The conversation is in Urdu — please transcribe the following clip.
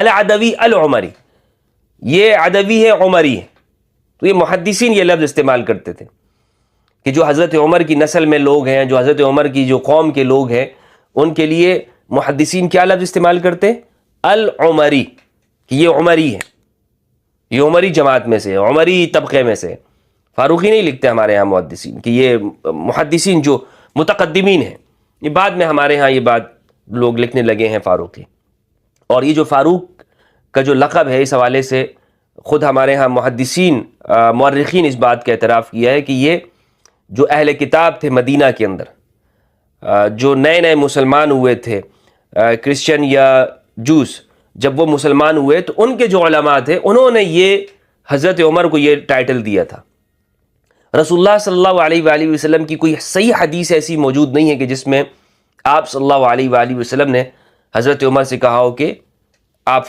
العدوی العمری، یہ عدوی ہے، عمری ہے. تو یہ محدثین یہ لفظ استعمال کرتے تھے کہ جو حضرت عمر کی نسل میں لوگ ہیں، جو حضرت عمر کی جو قوم کے لوگ ہیں، ان کے لیے محدثین کیا لفظ استعمال کرتے؟ العمری، کہ یہ عمری ہے، یہ عمری جماعت میں سے، عمری طبقے میں سے. فاروقی نہیں لکھتے ہمارے ہاں محدثین، کہ یہ محدثین جو متقدمین ہیں. یہ بعد میں ہمارے ہاں یہ بات لوگ لکھنے لگے ہیں فاروقی. اور یہ جو فاروق کا جو لقب ہے، اس حوالے سے خود ہمارے ہاں محدثین مورخین اس بات کا اعتراف کیا ہے کہ یہ جو اہل کتاب تھے مدینہ کے اندر، جو نئے نئے مسلمان ہوئے تھے، کرسچن یا جوس، جب وہ مسلمان ہوئے تو ان کے جو علماء تھے انہوں نے یہ حضرت عمر کو یہ ٹائٹل دیا تھا. رسول اللہ صلی اللہ علیہ وآلہ وسلم کی کوئی صحیح حدیث ایسی موجود نہیں ہے کہ جس میں آپ صلی اللہ علیہ وآلہ وسلم نے حضرت عمر سے کہا ہو کہ